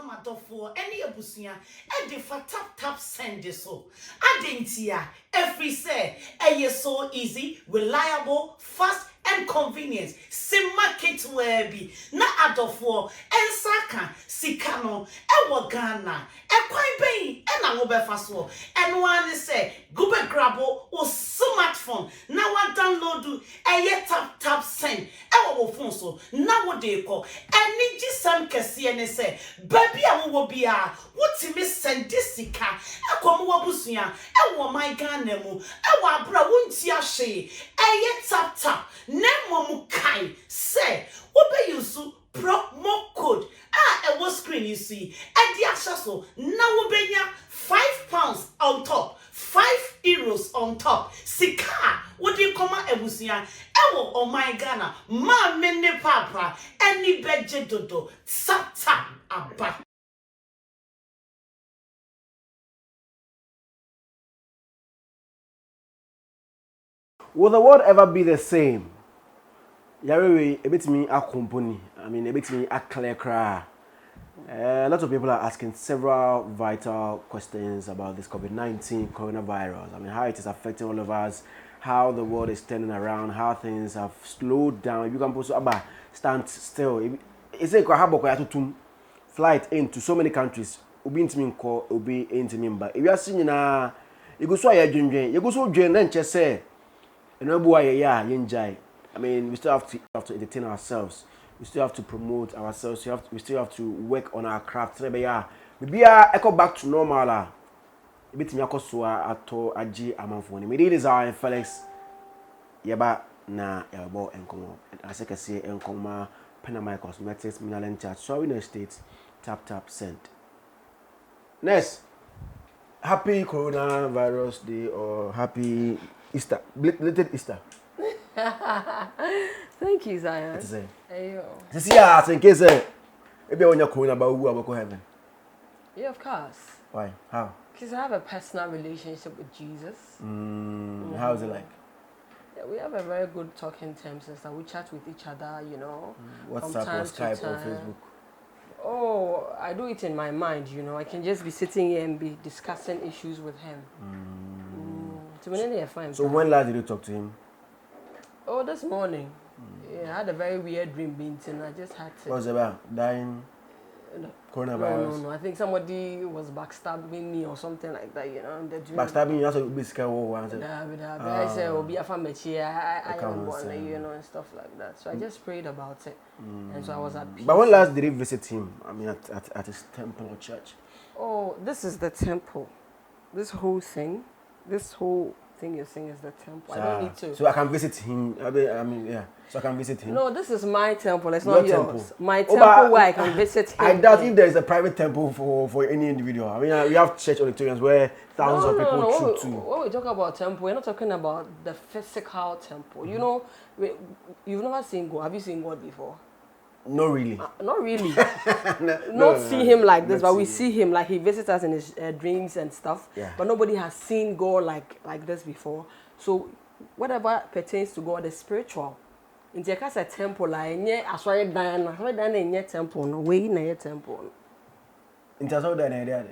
Mamadofo, any abusia, and the tap send this so. Adentia, every say, so easy, reliable, fast, and convenience. Sim market where be na adofo, and saka, sikano, and wagana, and quite bay, and a mobile fast war. And one say, Google grabo or smartphone. Now I download do a tap send. Our phone so now they call and need some kasi and say, baby, I will be a what you miss send this sika. I come wabusia, I want my ganemu, I want bra won't ya she a tap nemo mukai say, what be you so promo code a what screen you see at the actual now be £5 on top, €5 on top. Sika, what do you come out ebusia? Ewo oh my Ghana, ma mene papa, any beje dodo, sata aba. Will the world ever be the same? Yari, a bit me a company. I mean, a bit me a clear cry. A lot of people are asking several vital questions about this COVID-19 coronavirus. I mean, how it is affecting all of us, how the world is turning around, how things have slowed down. You can post about stand still. It's a flight into so many countries. Ubi intimin ko, ubi intimin ba. If you are seeing na, you go so you go so then just say, I mean, we still have to entertain ourselves. We still have to promote ourselves. We still have to work on our craft. Maybe echo back to normal. A bit me akosua ato aji amanfoni. Me this Zionfelix. Yeba na yabo enkomo. As I can say enkoma Panama Cosmetics Minalan Chat. Sorry no state. Tap send. Next. Happy coronavirus day or happy Easter. Belated Easter. Thank you, Zion. Ayo. This year, in case maybe when you're corona about who I go heaven. Yeah, of course. Why? How? Because I have a personal relationship with Jesus. How is it like? Yeah, we have a very good talking terms and stuff. We chat with each other, you know. WhatsApp or Skype or Facebook? Oh, I do it in my mind, you know. I can just be sitting here and be discussing issues with him. So when last did you talk to him? Oh, this morning. Yeah, I had a very weird dream being and I just had to... What was it about? Dying? Coronavirus? No. I think somebody was backstabbing me or something like that, you know. Backstabbing you? That's what basically what was it? I said, "Oh, be a family, I am one," you know, and stuff like that. So I just prayed about it, and so I was at peace. But when last did you visit him? I mean, at his temple or church? Oh, this is the temple. This whole thing you're saying is the temple. I don't need to. So I can visit him. I mean, yeah. So I can visit him. No, this is my temple. It's not yours. Temple. My temple where I can visit him. I doubt if there is a private temple for any individual. I mean, we have church auditoriums where thousands of people troop to. When we talk about temple, we're not talking about the physical temple. You know, you've never seen God. Have you seen God before? No, really. Not really. Not see him like this, but we see him like he visits us in his dreams and stuff. Yeah. But nobody has seen God like this before. So whatever pertains to God is spiritual. In the case of temple, like aswari dan in temple, no way in a temple. In terms of that idea.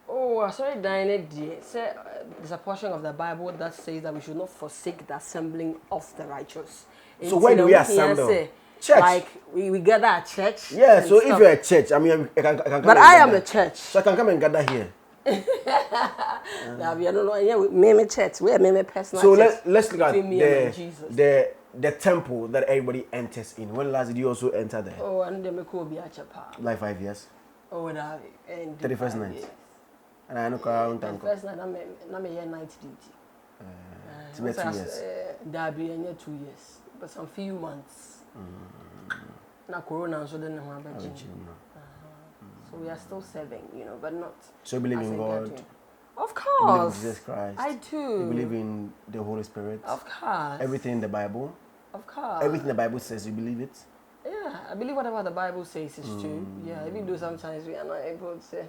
Oh, aswari dan say there's a portion of the Bible that says that we should not forsake the assembling of the righteous. So where do we assemble? Church. Like we gather at church. Yeah, so if you're a church, I mean, I can come. But I am a church. So I can come and gather here. I don't know. Yeah, me church. We are me personal. So church. let's look at the temple that everybody enters in. When last did you also enter there? Oh, and then me could be a chapa. Like 5 years. Oh, that and 31st night. And I know around time. First night, I'm a year night duty. It's about 2 years. That be 2 years, but some few months. Na corona so then so we are still serving, you know, but not. So you believe in God? Of course. You believe in Jesus Christ? I do. You believe in the Holy Spirit? Of course. Everything in the Bible? Of course. Everything the Bible says, you believe it? Yeah, I believe whatever the Bible says is true. Yeah, even though sometimes we are not able to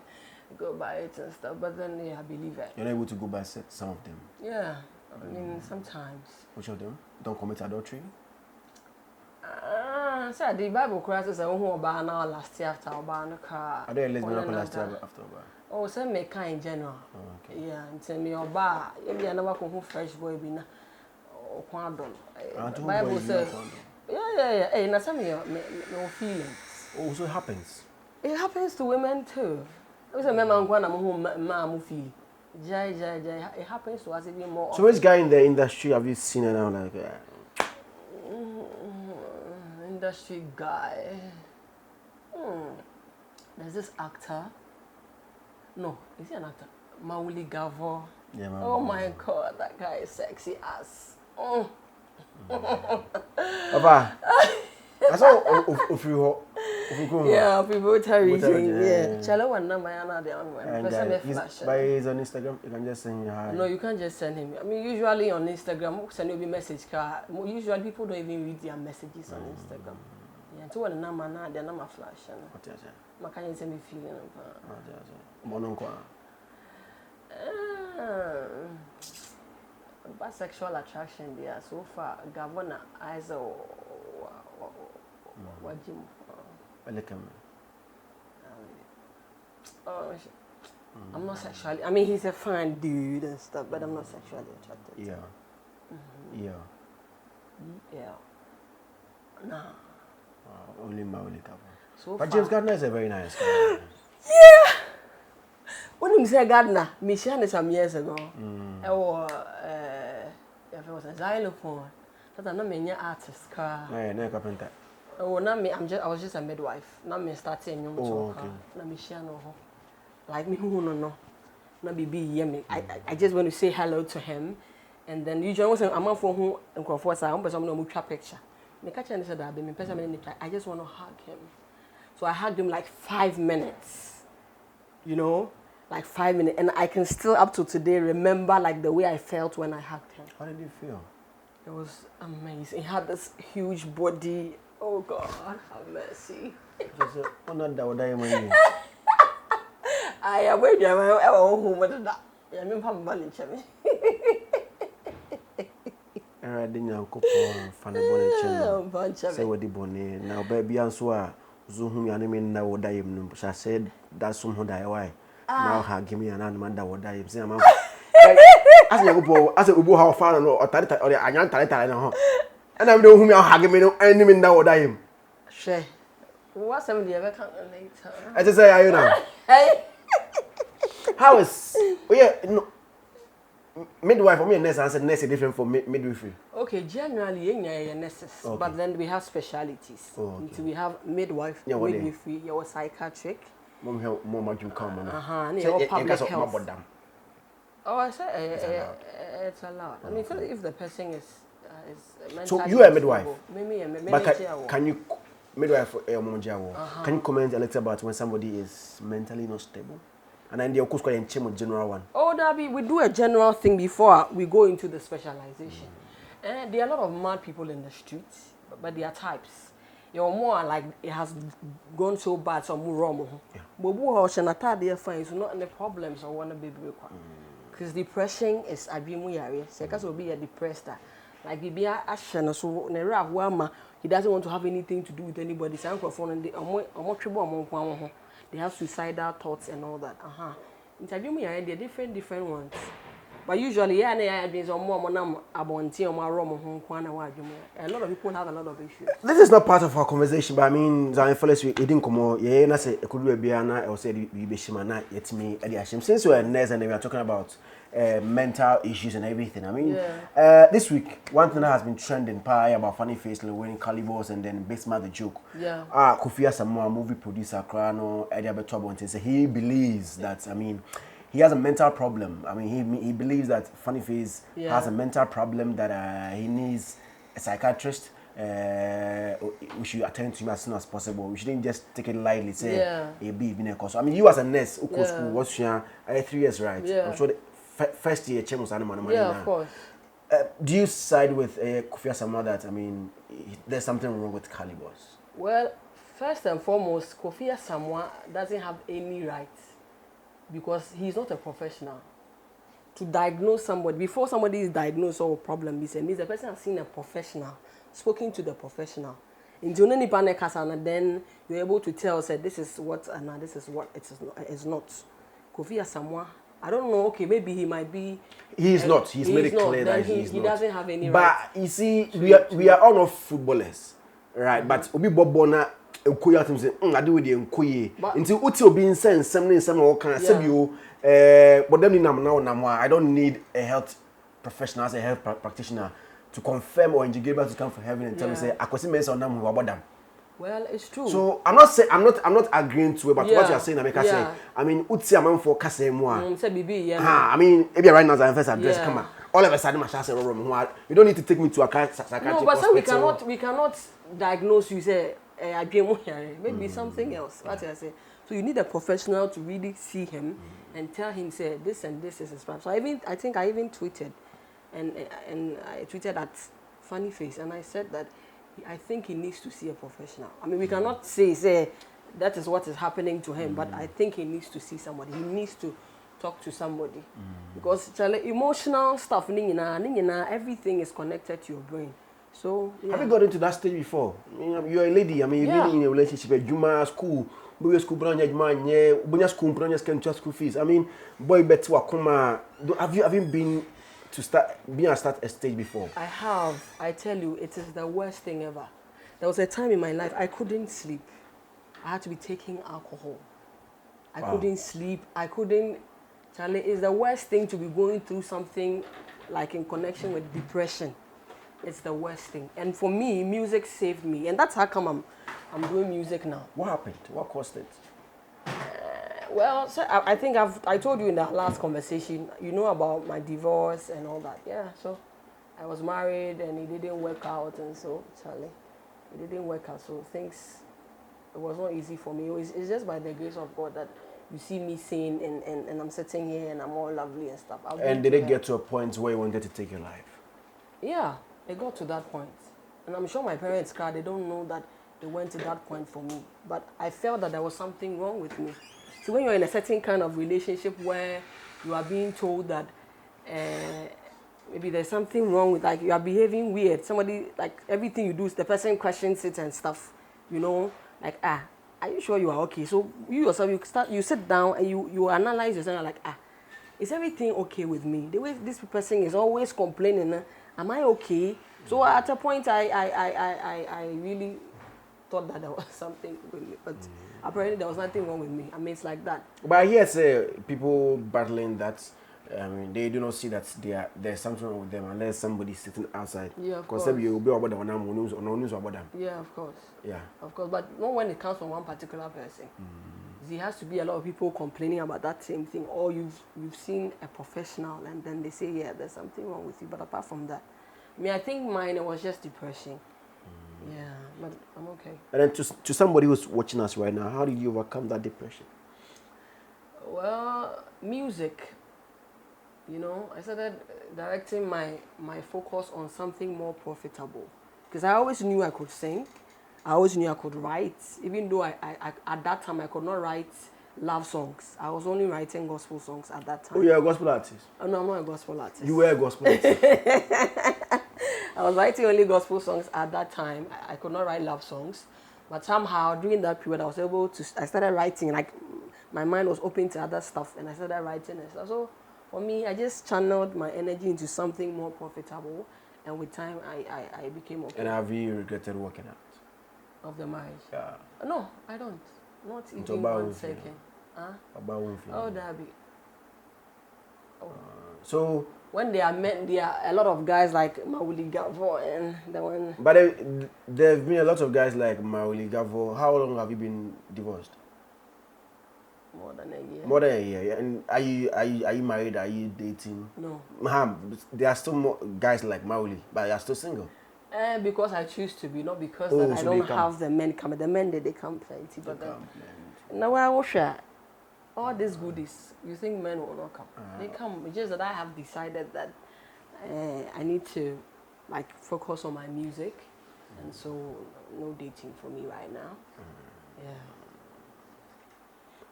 go by it and stuff, but then yeah, I believe it. You're not able to go by some of them? Yeah, I mean sometimes. Which of them? Don't commit adultery? I said the Bible says I won't buy now last year after buy a car. I don't lesbian last year after. Oh, send me kind in general. Okay. Yeah, and tell me your bar. Maybe I never come fresh boy be na. Or quandon. Bible says. Yeah. Hey, now tell me no feelings. Oh, so it happens. It happens to women too. I was a man when I'm home, ma'am feel. Jai. It happens to us even more. So, which guy in the industry have you seen now? Like, industry guy. There's this actor. No, is he an actor? Mauli Gavo. Yeah, oh my God, that guy is sexy as. Oh. Papa, I saw if you yeah, people tell you. Yeah, Chala one number another one. He's on Instagram. You can just send him hi. No, you can't just send him. I mean, usually on Instagram, send you a message. Usually people don't even read their messages on Instagram. Yeah, so when number now, their number flash. What is it? Ma can you send me feeling? Bisexual attraction there so far. Governor Isa Wajim. I'm not sexually. I mean, he's a fine dude and stuff, but I'm not sexually attracted. Yeah. Nah. Only Mauli cover. So but James Gardiner is a very nice guy. Yeah. When you say Gardiner, me share some years ago. If it was a xylophone, that I'm not many artist. No carpenter. Oh, now me, I was just a midwife. Now me starting young talk. Now me share no. Like me who no. Now be hear me. I just want to say hello to him, and then usually when I'm on for who and come for some person no mucha picture. Me catch and said that me person I just want to hug him. So I hugged him like 5 minutes. You know, like 5 minutes, and I can still up to today remember like the way I felt when I hugged him. How did you feel? It was amazing. He had this huge body. Oh God, have mercy. I am waiting. I'm home with that. I mean, I'm money, Chemmy. I didn't go for funny bonnet. Say what the bonnet. Now, baby, and so Zoom, you mean now what I am. I said that's somehow die. Why? Now, give me an animal that would die. As you go, as a ubu how far or Tarita or a young Tarita, and I'm the whom you're hugging me no enemy now or die. Shay, what's some of the other later? I just say, iOna. Hey, how is no midwife for me and nurse answer nurse different from midwifery. Okay, generally, you're nurses, but then we have specialities. So we have midwife, midwifery, you're psychiatric. More much you come on. You're public health. Oh, I say it's allowed. I mean, if the person is mentally so you are a midwife. But can you midwife can you comment a little about when somebody is mentally not stable? And then the course quite a general one. Oh, Darby, we do a general thing before we go into the specialization. And there are a lot of mad people in the streets, but there are types. You're more like it has gone so bad, so more wrong. But who are fine, so not any problems or want to be required. Because depression is a dream we are. Because will be a depressed. Like be a action so he doesn't want to have anything to do with anybody. They have suicidal thoughts and all that. Interview me, they're different ones. But usually, a lot of people have a lot of issues. This is not part of our conversation, but I mean, Zionfelix, we didn't come out. Yeah, I say it could be a or say we be shimana. It's me, since we're nurse and we are talking about mental issues and everything. I mean, this week one thing that has been trending about funny face, winning calibers, and then basement the joke. Yeah. Kofi Asamoah, movie producer, Krano, Eddie Abetobonte, say he believes that he has a mental problem. I mean, he believes that Funny Face has a mental problem that he needs a psychiatrist. We should attend to him as soon as possible. We shouldn't just take it lightly. Say, a B, I mean, you as a nurse, who goes school, what's 3 years, right? Yeah. I'm sure the first year, Chemus Animal. Yeah, of course. Do you side with Kofi Asamoah that, I mean, there's something wrong with calibers? Well, first and foremost, Kofi Asamoah doesn't have any rights. Because he's not a professional. To diagnose somebody, before somebody is diagnosed or a problem, it means the person has seen a professional, spoken to the professional, Into any panic and then you're able to tell, say, this is what, and this is what it's not. Kofi Asamoah, I don't know, okay, maybe he might be. He is not. He's made it clear that he is not. He doesn't have any but right. You see, we are all not footballers, right? But Obi Bobona, Nkoye atum say, I do with the Nkoye. Until Uti Obi insane, some all kind of say you, but them now, I don't need a health professional as a health practitioner to confirm or Gabriel to come from heaven and tell me say, I could see men on them who about them. Well, it's true. So I'm not agreeing to it, but what you're saying, I make I say, I mean, Uti a man for Kase moi. Say BB, yeah. I mean, maybe right now I'm first address come on. All of a sudden, my chance is wrong. You don't need to take me to a psychiatric. No, but so we cannot diagnose you say maybe something else. What I say. So you need a professional to really see him and tell him say this and this is his problem. So I think I even tweeted, and I tweeted at Funny Face, and I said that I think he needs to see a professional. I mean, we cannot say that is what is happening to him, but I think he needs to see somebody. He needs to talk to somebody because emotional stuff, everything is connected to your brain. So yeah. Have you got into that stage before? You're a lady. I mean, you've been in a relationship at Juma school. Boy school school fees. I mean, boy better wakuma. Have you been to start a stage before? I have. I tell you, it is the worst thing ever. There was a time in my life I couldn't sleep. I had to be taking alcohol. I couldn't sleep. I couldn't. Charlie, it's the worst thing to be going through something like in connection with depression. It's the worst thing. And for me, music saved me. And that's how come I'm doing music now. What happened? What caused it? Well, so I think I told you in that last conversation, you know about my divorce and all that. Yeah, so I was married and it didn't work out. And so, Charlie, it didn't work out. So things, it was not easy for me. It's just by the grace of God that you see me sing and I'm sitting here and I'm all lovely and stuff. And did it get to a point where you wanted to take your life? Yeah, it got to that point. And I'm sure my parents cried. They don't know that it went to that point for me. But I felt that there was something wrong with me. So when you're in a certain kind of relationship where you are being told that maybe there's something wrong with, like, you are behaving weird. Somebody, like, everything you do, the person questions it and stuff, you know, like, are you sure you are okay? So you yourself, you sit down and you analyze yourself, like, is everything okay with me? The way this person is always complaining, am I okay? So at a point, I really thought that there was something with me, but apparently there was nothing wrong with me. I mean, it's like that. But I hear say people battling that, they do not see that there's something wrong with them unless somebody sitting outside. Yeah, of course. Because you will be about them about them. Yeah, of course. Yeah. Of course, but not when it comes from one particular person. There has to be a lot of people complaining about that same thing, or you've seen a professional and then they say, yeah, there's something wrong with you. But apart from that, I mean, I think mine, it was just depression. Yeah, but I'm okay. And then to somebody who's watching us right now, how did you overcome that depression? Well, music. You know, I started directing my focus on something more profitable. Because I always knew I could sing. I always knew I could write. Even though I at that time I could not write love songs. I was only writing gospel songs at that time. Oh, you're a gospel artist? Oh, no, I'm not a gospel artist. You were a gospel artist? I was writing only gospel songs at that time. I could not write love songs. But somehow, during that period, I started writing. Like, my mind was open to other stuff, and I started writing and stuff. So, for me, I just channeled my energy into something more profitable. And with time, I became okay. And have you regretted working out? Of the marriage? Yeah. No, I don't. Not even it's about 1 second. Huh? About one thing. Oh, Darby. Oh. So when they are met, there are a lot of guys like Mauli Gavo and the one. But there have been a lot of guys like Mauli Gavo. How long have you been divorced? More than a year. More than a year. Yeah. And are you married? Are you dating? No. There are still more guys like Mauli, but you are still single. Because I choose to be, not because that I don't have the men come. The men they come plenty, but now I will share all these goodies. You think men will not come? They come. It's just that I have decided that I need to focus on my music, and so no dating for me right now. Yeah.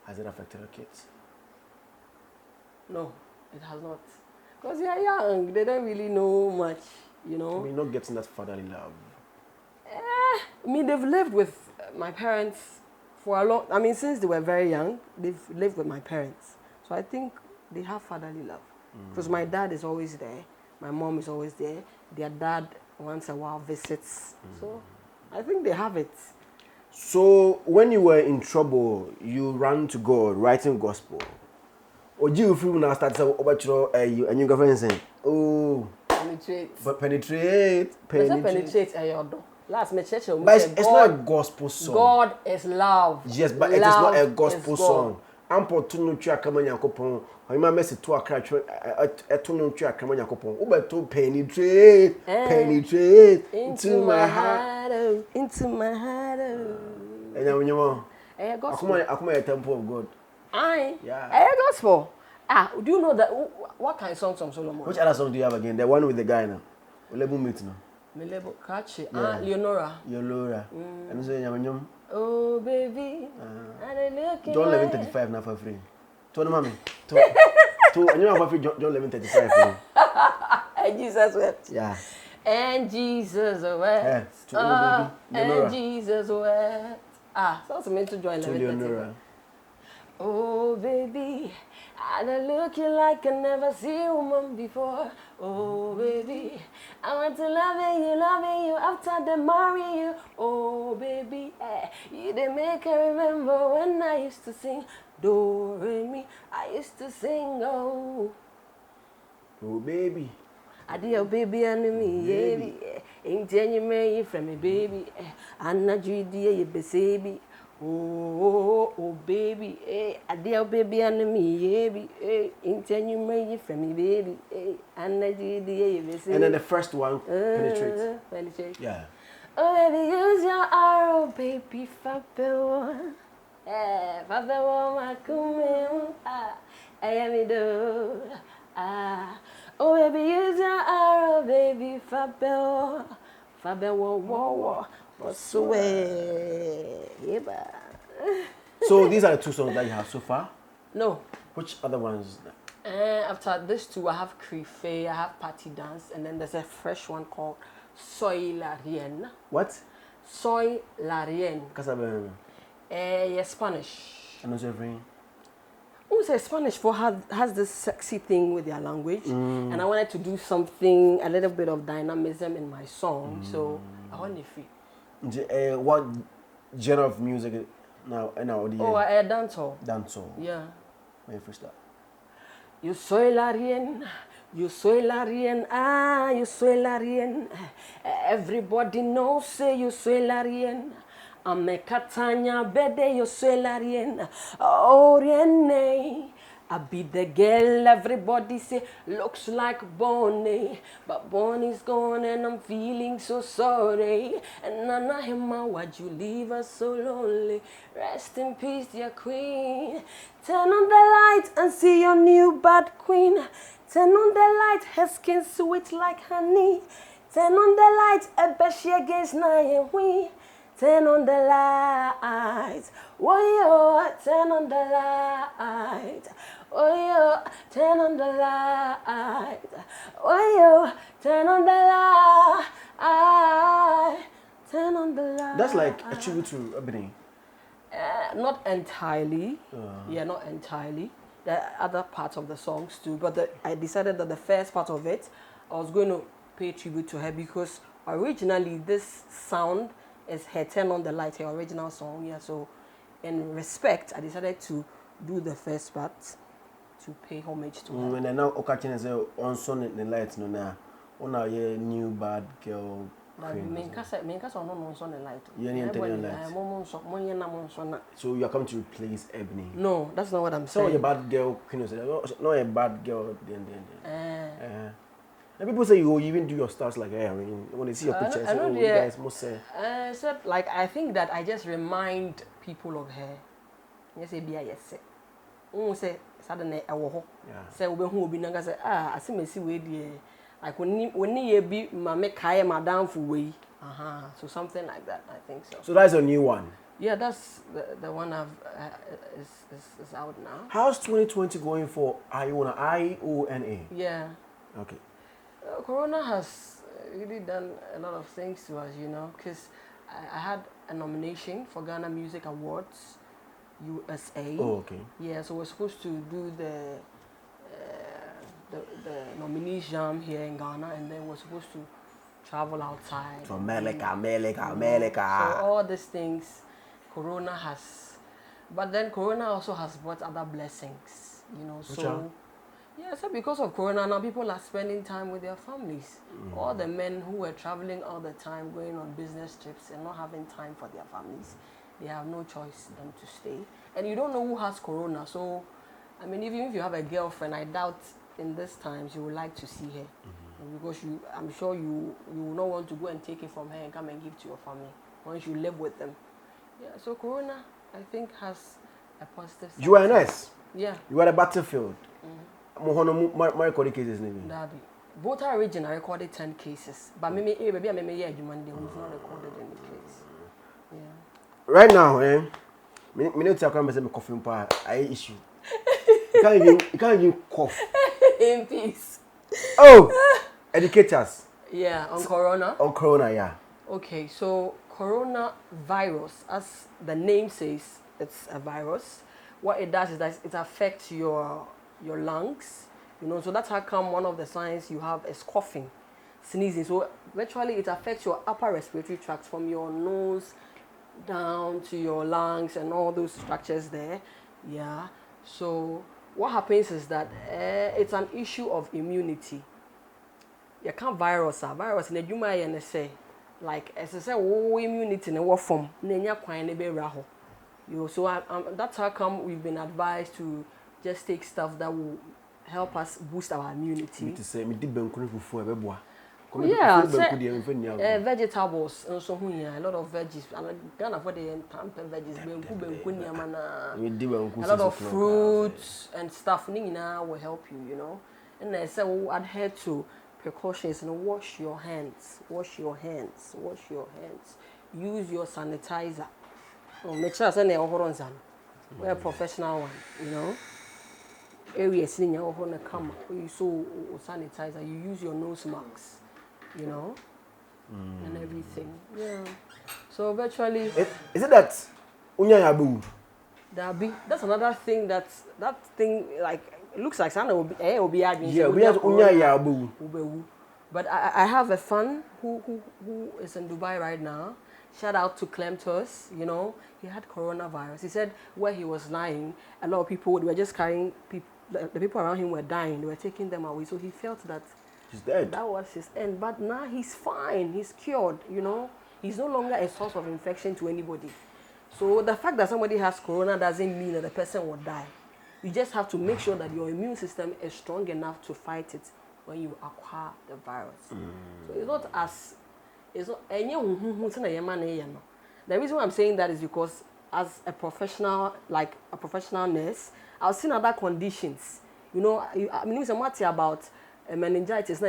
Has it affected your kids? No, it has not. Because they are young. They don't really know much, you know. I mean, not getting that fatherly love. mean, they've lived with my parents for a long. I mean, since they were very young, they've lived with my parents. So I think they have fatherly love. Because my dad is always there, my mom is always there. Their dad once a while visits. So I think they have it. So when you were in trouble, you ran to God, writing gospel. Or do you feel now start to about you and your girlfriend saying, "Oh, Penetrate. but penetrate." Penetrate a yodo. Last me church. But it's not a gospel song. God is love. Yes, but it is not a gospel song. Ampo tunu twa kama Nyankopon. Oyima message to akra tunu twa kama Nyankopon. Ubeto penetrate into my heart. Into my heart. Enyamo. Gospel. Akuma a temple of God. Aye. Yeah. Gospel. Do you know that what kind of songs from Solomon? Which other song do you have again? The one with the guy now. Level meet now. Me label catchy. Leonora. And so enyamo. Oh baby, and looking John 11:35 now for free. To no mommy. To and you have free John 11:35 for you. And Jesus wept. Yeah. And Jesus wept. And Jesus wept. So meant to join 11:35. Oh baby, and looking like I never seen a woman before. Oh baby, I want to loving you after they marry you. Oh baby, you didn't make me remember when I used to sing do re mi. I used to sing oh baby. I dear baby and me baby. Ain't any me from me baby. I'm not you dear you baby. Oh baby, I dear baby and me, baby, intend you made from me, baby, and I did the And then the first one, penetrate. Yeah. Oh, baby, use your arrow, baby, Fabio. Fabio, my come, I am it, oh, baby, use your arrow, baby, Fabio. Fabio, whoa. So these are the two songs that you have so far? No. Which other ones? After these two, I have Crife, I have Party Dance, and then there's a fresh one called Soy La Rien. What? Soy La Rien. Casabe. Yes, Spanish. And also everything. Who says Spanish has this sexy thing with their language, and I wanted to do something, a little bit of dynamism in my song, so I want it free. What genre of music now? Dancehall. Dancehall. Yeah. My first start. Yo soy la rien, you soy la rien, you soy la rien. Everybody knows say you soy la rien. Ame katanya bede yo soy la rien. Oh rien. I be the girl everybody say looks like Bonnie, but Bonnie's gone and I'm feeling so sorry. And Nana Hema, why'd you leave us so lonely? Rest in peace, dear queen. Turn on the light and see your new bad queen. Turn on the light, her skin sweet like honey. Turn on the light, I bet she against night we. Turn on the light, oh yo, turn on the light. Oh yo, turn on the light. Oh yo, turn on the light. Turn on the light. That's like a tribute to Ebony. Not entirely. Yeah, not entirely. There are other parts of the songs too, but I decided that the first part of it, I was going to pay tribute to her because originally this sound is her Turn on the Light, her original song. Yeah, so in respect, I decided to do the first part to pay homage to her. And then now, Okachin is on Son in the Lights, no, now, on our new bad girl. So you are coming to replace Ebony? No, that's not what I'm saying. So your bad girl, not a bad girl, and people say you even do your stars like her. When they see your pictures, you guys must say. Except, like, I think that I just remind people of her. Yes, say, say, suddenly I will say, we who be nanga say, I see me see way dear. Like when you be my make high madam for way. So something like that, I think so. So that's a new one. Yeah, that's the one I've is out now. How's 2020 going for iOna? iOna. Yeah. Okay. Corona has really done a lot of things to us, because I had a nomination for Ghana Music Awards, USA. Oh, okay. Yeah, so we're supposed to do the nominees jam here in Ghana, and then we're supposed to travel outside. To America. So all these things, Corona has, but then Corona also has brought other blessings, so. Yeah, so because of Corona now, people are spending time with their families. All the men who were traveling all the time, going on business trips and not having time for their families, they have no choice than to stay. And you don't know who has Corona, so, I mean, even if you have a girlfriend, I doubt in these times you would like to see her. Because I'm sure you will not want to go and take it from her and come and give to your family once you live with them. Yeah, so Corona, I think, has a positive side. You are a nurse? Yeah. You are a battlefield? My recorded cases, maybe. Both our region, I recorded 10 cases, but maybe we've not recorded any case. Yeah. Right now, me need to come and coughing part. I issue. You can't even cough. In peace. Oh, educators. Yeah, on Corona. On Corona, yeah. Okay, so coronavirus, as the name says, it's a virus. What it does is that it affects your lungs, so that's how come one of the signs you have is coughing, sneezing. So virtually it affects your upper respiratory tract from your nose down to your lungs and all those structures there. Yeah. So what happens is that it's an issue of immunity. You can't virus in the human and say like as I say immunity in what form so that's how come we've been advised to just take stuff that will help us boost our immunity. Yeah, vegetables and so a lot of veggies. Ghana for the veggies, a lot of fruits and stuff. Will help you, And I say we'll adhere to precautions and wash your hands. Use your sanitizer. Make sure we're a professional one, Areas in your home come, you so sanitizer, you use your nose masks, and everything. Yeah. So virtually. Is it that unya yabu? That's another thing that thing like it looks like Sana will be adding. Yeah, we have unya yabu. But I have a friend who is in Dubai right now. Shout out to Clemtus, he had coronavirus. He said where he was lying, a lot of people were just carrying people. The people around him were dying. They were taking them away. So he felt that he's dead. That was his end. But now he's fine. He's cured, He's no longer a source of infection to anybody. So the fact that somebody has corona doesn't mean that the person will die. You just have to make sure that your immune system is strong enough to fight it when you acquire the virus. So it's not as... The reason why I'm saying that is because as a professional nurse, I've seen other conditions. I mean, it's a matter about meningitis,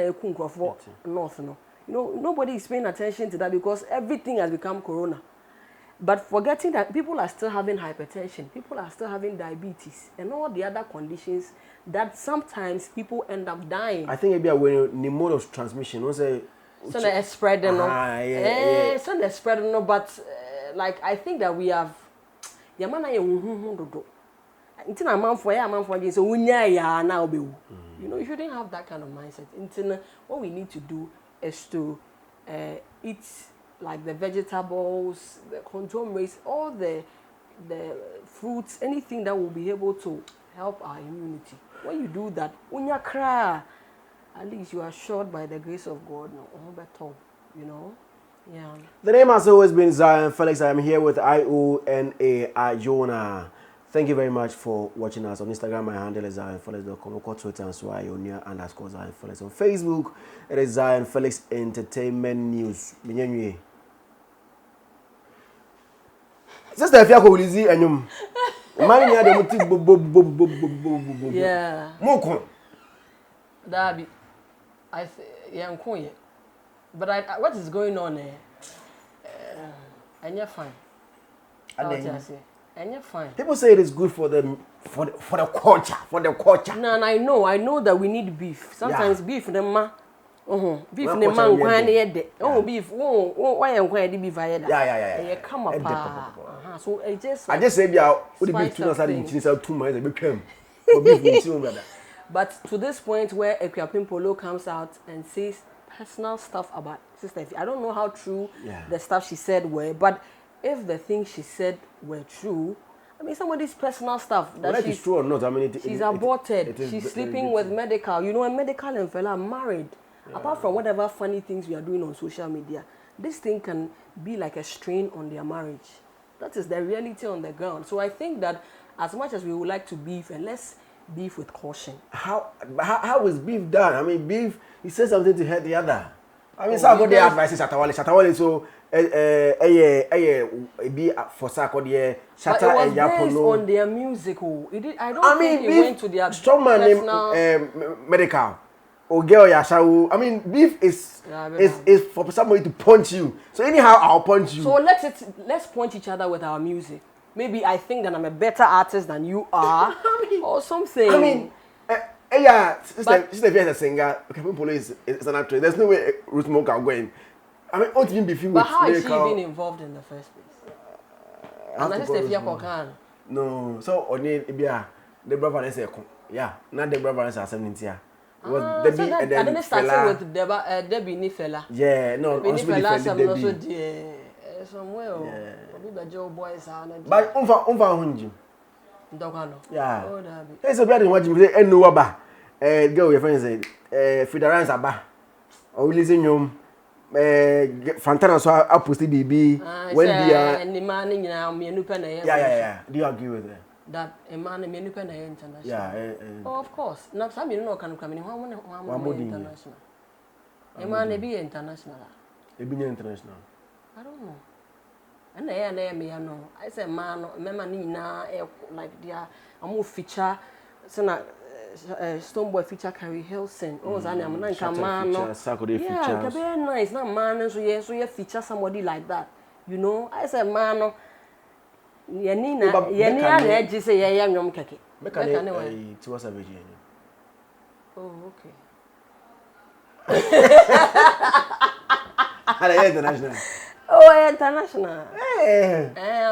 north. Nobody is paying attention to that because everything has become corona. But forgetting that people are still having hypertension, people are still having diabetes, and all the other conditions that sometimes people end up dying. I think maybe we're in the mode of transmission. So they're spreading, so they're spreading, but I think that we have. You shouldn't have that kind of mindset. What we need to do is to eat like the vegetables, the conglomerates, all the fruits, anything that will be able to help our immunity. When you do that, at least you are assured by the grace of God, Yeah. The name has always been Zionfelix. I am here with iOna. Thank you very much for watching us on Instagram. My handle is Zionfelix.com. On Twitter and Zionia_Zionfelix. On Facebook, it is Zionfelix Entertainment News. Sister, if you are going to and you, yeah. Moko. That yeah, I'm cool. But what is going on there? And you're fine. And you're fine. People say it is good for the culture. No, and I know that we need beef. Sometimes beef, Beef ne man kwan ne yede. Beef. Why am kwan beef ayeda. Yeah. Come up. So I just say bia wo the beef too na say the say 2 months be twam. Beef ni ti brother. But to this point where Equiapin Polo comes out and says personal stuff about Sister Effie, I don't know how true the stuff she said were, but if the things she said were true, I mean, somebody's personal stuff that she's true or not, I mean, she's aborted, she's sleeping with medical. You know, and medical and fella are married. Apart from whatever funny things we are doing on social media, this thing can be like a strain on their marriage. That is the reality on the ground. So I think that as much as we would like to beef, and let's beef with caution. How is beef done? I mean, beef, he says something to hurt the other. I mean, some of the advice is Shatawale, so be for Sakodi, Shatta and Yapono. On their musical. I think it went to their strongman medical. Or girl Yashawu. I mean, beef is for somebody to punch you. So anyhow, I'll punch you. So let's punch each other with our music. Maybe I think that I'm a better artist than you are, or something. I mean, Sister Fias is a singer. Okay, Police is an actress. There's no way Ruth Mo can go in. I mean, what even beefing with? But how is she even involved in the first place? And Sister Fias can. No, so only Ibia, the brother is a not the brother is a 70. Was Debbie and then I started with Debbie Nifela. Yeah, no, also somewhere. Joe boys are. But unfa Ndokano. Yeah. There's a brother watching me and no aba. Girl your friends say Federance aba. O listen you Fantana so aposti bibi when dia and man nyina me nupa na ye. Yeah. Do you agree with that? That a man me nupa na ye international. Yeah. Oh, of course. Na some you know can come in one international. A man be international. E be international. I don't know. And me no. I say man, remember ni na like dia amu feature so na Stoneboy feature Carrie Hilson. Oh zani am na nka man no. Yeah, it be nice. Na man so you feature somebody like that. You know, I say man no. Ye ni na eji say ye nyom keke. Make an to was a video. Oh, okay. Ala international. Oh, international.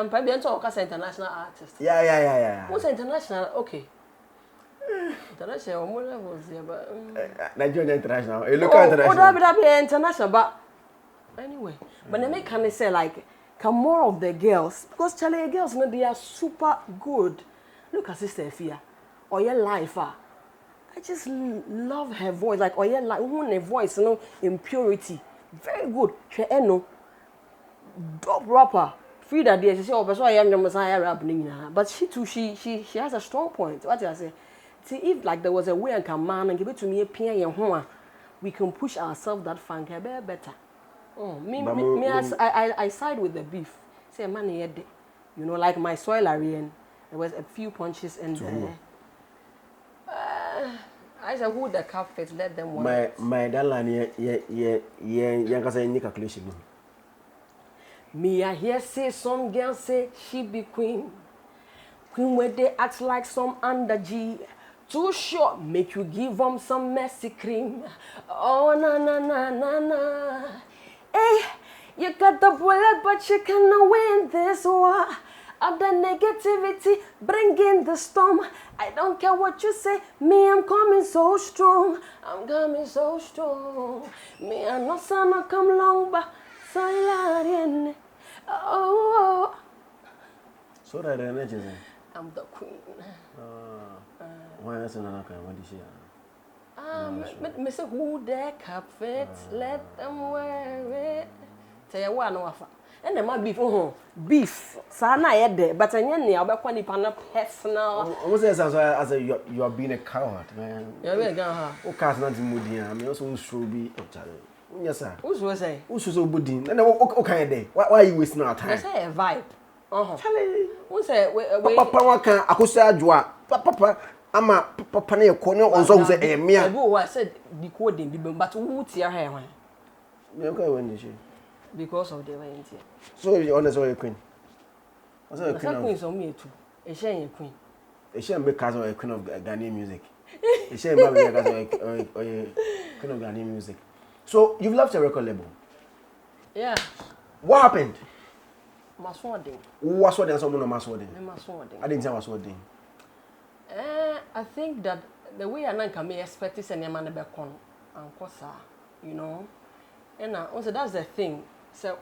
Probably I'm talking international artist. Yeah. What's international? Okay. International, what levels here, but Nigeria international. Local international. Oh, that be international, but anyway. But they kind of say like, come more of the girls because Charlie girls, no, they are super good. Look at Sister Fia, or your life. I just love her voice, like or your like, her voice, you know, impurity, very good. She no. Dope rapper. Frida there, she say, oh, but I am your Messiah rap. But she too, she has a strong point. What I say? See, if like there was a way I can man and give it to me a pen and home, we can push ourselves that funk a bit better. Oh, I side with the beef. Say man here, you know, like my soil Arian, there was a few punches in there. I said, who the cup fits, let them work. My darling, yeah, cause I need calculation. Me I hear say some girls say she be queen where they act like some under G. Too short, make you give them some messy cream. Oh na. Hey, you got the bullet, but you cannot win this war. Of the negativity, bring in the storm. I don't care what you say, me I'm coming so strong. Me I'm not gonna come long, but so so that energy. I'm the queen. Why is another kind? What is she? Me say who their cup fits, let them wear it. Tell you what, no offer. And the my beef. Sana yede, but I need to be quite personal. Almost as you are being a coward, man. You're being a coward. Oh, cast not moody. I mean, also should be. Yes, sir. Who's was say? Who's so budding? And okay, day. Why are you wasting our time? I say a vibe. Charlie. Who say? Papa can akusa jwa. Papa, ama papa na corner on so say me. I said decoding, but who tear her when? Okay, when is she? Because of the way. So you honest or a queen? What's a queen? So me too. A shame queen. A shame because of a queen of Ghanaian music. A shame because of a queen of Ghanaian music. So you've left a record label. Yeah. What happened? Maswording. What's what? Someone on Maswording. Maswording. I didn't say Maswording. I think that the way I can expect is any man be con and kosa, you know. And also that's the thing. So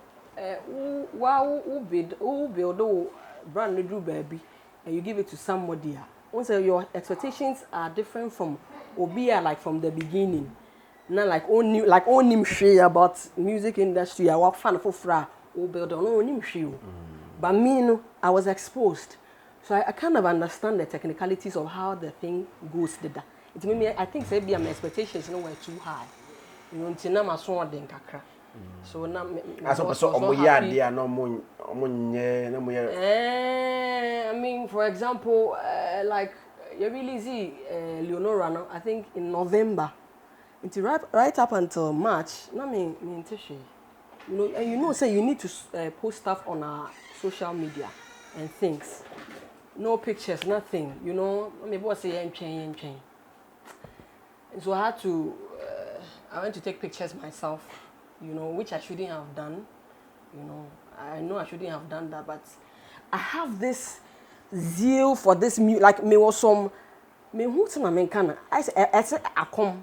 wow, who build brand new baby, and you give it to somebody. Also your expectations are different from Obia, like from the beginning. Not like only share about music industry. I work fan for fra. Build on only share. But me, no, I was exposed. So I kind of understand the technicalities of how the thing goes. It made me, I think maybe my expectations were too high. You know, until now my son didn't kakra. So now I mean, for example, like you really see Leonora now, I think in November. Until right up until March, I mean, you know, and you know, say you need to post stuff on our social media and things. No pictures, nothing. You know, I mean, boss say chain. So I had to, I went to take pictures myself. You know, which I shouldn't have done. You know, I know I shouldn't have done that, but I have this zeal for this music. Like me was some. Me who to my main kind. I say I come.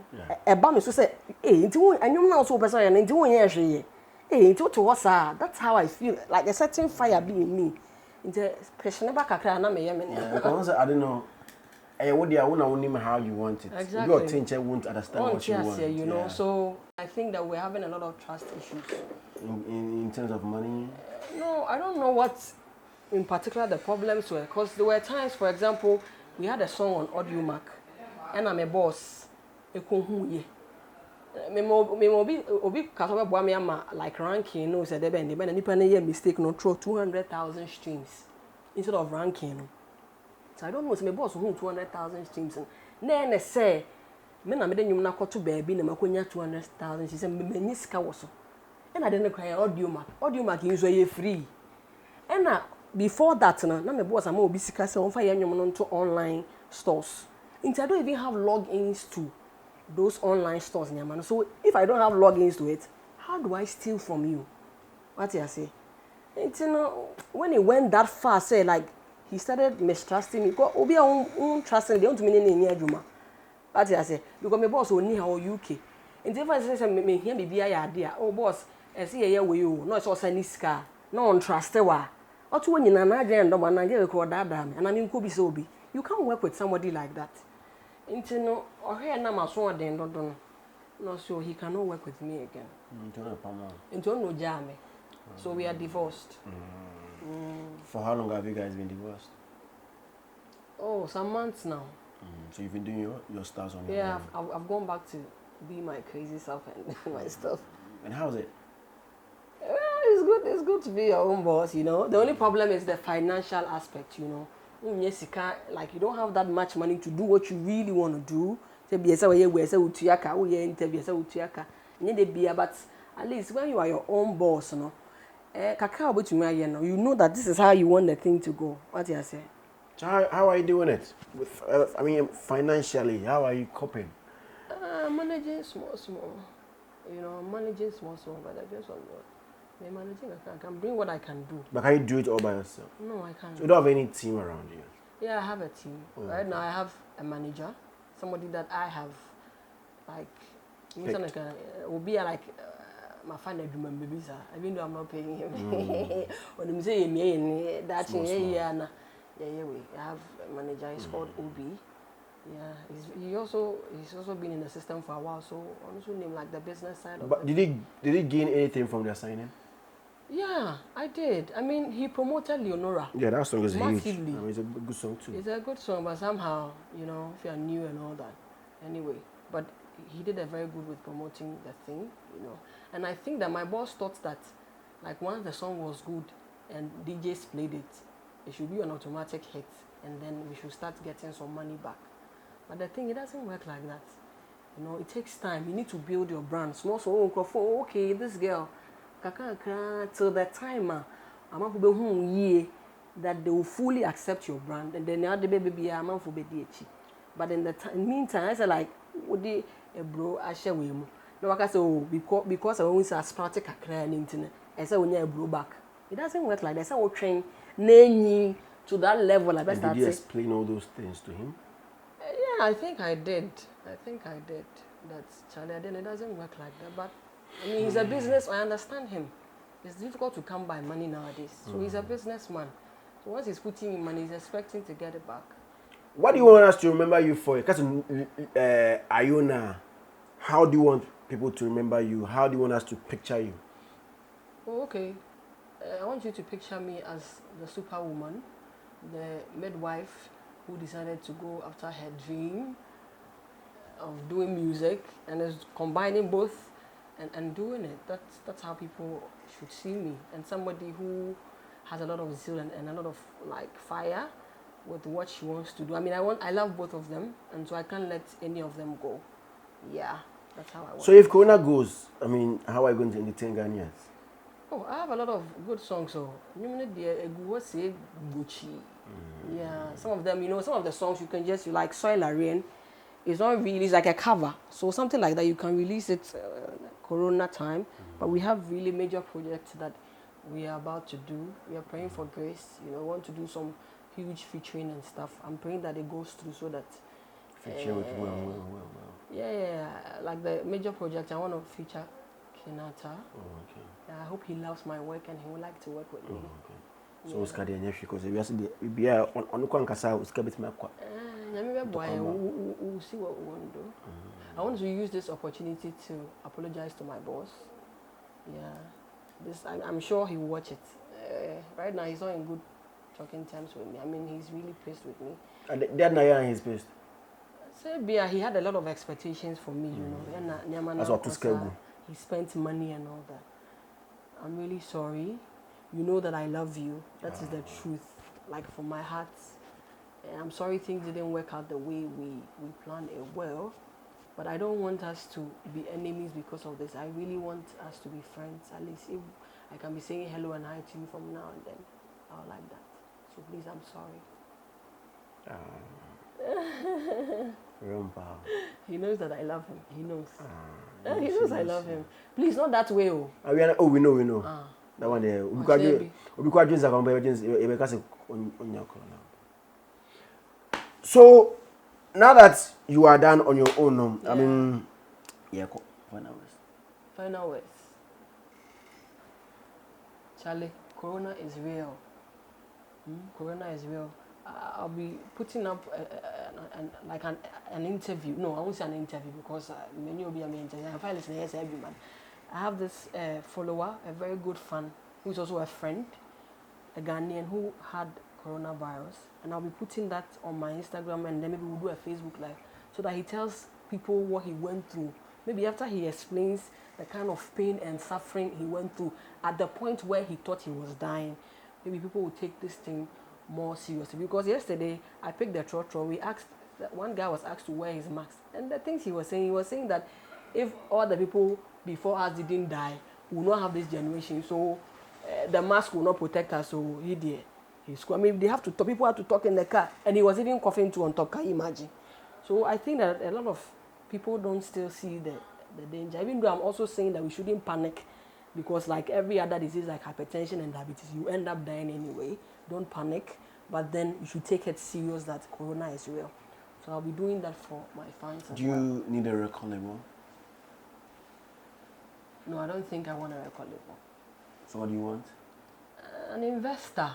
Me so say, hey, into and you now so person and into one year she. Hey, into to what's that? That's how I feel. Like a certain fire be in me. Into passionate back kakra na me because I don't know. What do you want how you want it. Exactly. Your teacher won't understand what you want. You know, so I think that we're having a lot of trust issues. In terms of money? No, I don't know what in particular the problems were. Because there were times, for example, we had a song on Audio Mac, and I'm a boss. Obi kasobe boa me ama like ranking no say debe and the nipa na ye mistake no throw 200,000 streams instead of ranking no. So I don't know say my boss who 200,000 streams na say me na me de nyum na koto baabi na makonya 200,000 she say me nyi sika wo so. And I didn't cry Audio Mac is so free. And before that na my boss am obi sika say on fa ye nyum no to online stores. I don't even have logins to those online stores. So if I don't have logins to it, how do I steal from you? What you say? And you know, when he went that far, say like he started mistrusting me. Because Obi won't trust me. They don't mean any adjuma. What you say? Because my boss only how UK. And if I say me here be idea. Oh boss, I see here we you. No, it's also niska. No on trust wa. What when you na na agenda man na get record that damn. And I mean could be so be. You can't work with somebody like that. Into no, or here na my son then don't no, so he cannot work with me again. Into no jame. So we are divorced. For how long have you guys been divorced? Oh, some months now. So you've been doing your stars on your Yeah, I've gone back to be my crazy self and my stuff. And how's it? Well, it's good to be your own boss, you know. The only problem is the financial aspect, you know. Like you don't have that much money to do what you really want to do. But at least when you are your own boss, you know that this is how you want the thing to go. What do you say? So how are you doing it? With, I mean, financially, how are you coping? Managing small. You know, managing small, but I just want to managing. I can bring what I can do. But can you do it all by yourself? No, I can't. So you don't have any team around you? Yeah, I have a team. Right now, I have a manager, somebody that I have, like, will be like my final human baby, sir. Even though I'm not paying him. When I'm saying that's yeah, I have a manager. He's called Obi. Yeah, he's also been in the system for a while, so I'm also named like the business side of it. But did he gain anything from their signing? Yeah, I did. I mean, he promoted Leonora. Yeah, that song is massively. Huge. I mean, it's a good song too. It's a good song, but somehow, you know, if you're new and all that. Anyway, but he did a very good with promoting the thing, you know. And I think that my boss thought that, like, once the song was good and DJs played it, it should be an automatic hit, and then we should start getting some money back. But the thing, it doesn't work like that. You know, it takes time. You need to build your brand. Small, okay, this girl, till the time, that they will fully accept your brand, and then the baby a man for be. But in the meantime, I said like, would bro, I share with you. No, I can say, oh, because I always a sportic a crying internet. I say, when you blow back. It doesn't work like that. I will train to that level. I And did you explain all those things to him? Yeah, I think I did. That's Charlie. Then it doesn't work like that. But I mean, he's a business. I understand him. It's difficult to come by money nowadays. So he's a businessman. So once he's putting in money, he's expecting to get it back. What do you want us to remember you for? Because iOna, how do you want people to remember you? How do you want us to picture you? Oh, okay. I want you to picture me as the superwoman, the midwife who decided to go after her dream of doing music and is combining both and doing it. That's how people should see me. And somebody who has a lot of zeal and a lot of like fire with what she wants to do. I mean, I love both of them, and so I can't let any of them go. Yeah, that's how I want. So if Corona goes, I mean, how are you going to entertain Ghanaians? Oh, I have a lot of good songs. So, yeah, some of them, some of the songs you can just like Soil Rain. It's not really, it's like a cover. So something like that, you can release it Corona time. But we have really major projects that we are about to do. We are praying for grace. We want to do some huge featuring and stuff. I'm praying that it goes through so that. Feature with well. Yeah. Like the major project, I want to feature Kenata. Oh, okay. Yeah, I hope he loves my work and he would like to work with me. Okay. So Oscar the Nyefi, because we are be on the Kwankasa, Oscar bit my qua. We'll see what we want to do. I want to use this opportunity to apologize to my boss. Yeah, I'm sure he will watch it. Right now, he's not in good talking terms with me. I mean, he's really pissed with me. And that Naya is pissed. So, yeah, he had a lot of expectations for me, That's what to scale. He spent money and all that. I'm really sorry. You know that I love you. That is the truth. Like from my heart. And I'm sorry things didn't work out the way we planned it well. But I don't want us to be enemies because of this. I really want us to be friends. At least if I can be saying hello and hi to you from now and then, I'll like that. So please, I'm sorry. He knows that I love him. He knows. He knows I love him. Please, not that way. We know. That one there. So now that you are done on your own, I mean, final words. Charlie, Corona is real. Corona is real. I'll be putting up an interview. No, I won't say an interview because many will be an interview. Felix Chanel, man. I have this follower, a very good fan, who is also a friend, a Ghanaian who had coronavirus, and I'll be putting that on my Instagram, and then maybe we'll do a Facebook Live so that he tells people what he went through. Maybe after he explains the kind of pain and suffering he went through at the point where he thought he was dying, maybe people will take this thing more seriously. Because yesterday I picked the trotro. One guy was asked to wear his mask, and the things he was saying that if all the people before us didn't die, we will not have this generation. So the mask will not protect us. So he did. I mean, people have to talk in the car, and he was even coughing too on top. Can you imagine? So I think that a lot of people don't still see the danger. Even though I'm also saying that we shouldn't panic, because like every other disease like hypertension and diabetes, you end up dying anyway. Don't panic, but then you should take it serious that Corona is real. So I'll be doing that for my fans. Do you need a record label? No, I don't think I want a record label. So what do you want? An investor.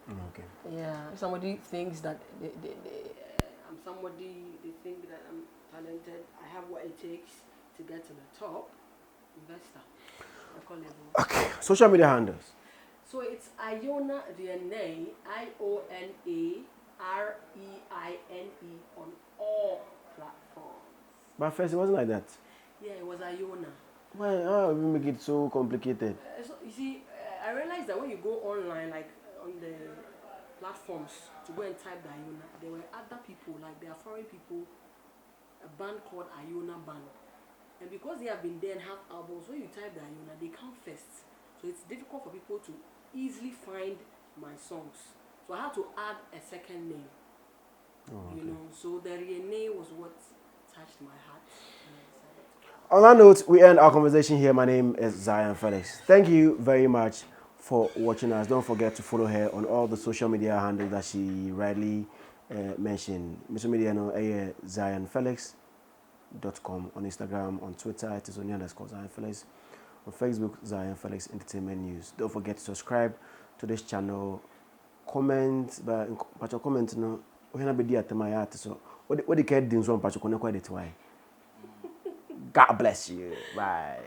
Okay. Yeah, if somebody thinks that I'm somebody, they think that I'm talented, I have what it takes to get to the top, investor. Record label. Okay, social media handles. So it's iOna DNA, IONAREINE on all platforms. But first, it wasn't like that. Yeah, it was iOna. Why? How we make it so complicated? So you see, I realized that when you go online, like on the platforms to go and type the iOna, there were other people, like there are foreign people, a band called iOna Band. And because they have been there and have albums, when you type the iOna, they come first. So it's difficult for people to easily find my songs. So I had to add a second name. So the Rene was what touched my heart. On that note, we end our conversation here. My name is Zionfelix. Thank you very much for watching us. Don't forget to follow her on all the social media handles that she rightly mentioned. Social media no Zionfelix.com on Instagram, on Twitter, it is _Zionfelix, on Facebook, Zionfelix Entertainment News. Don't forget to subscribe to this channel. Comment, but your comment no. We have be at my art. So what the cat didn't want, but you connect with it. Why? God bless you. Bye.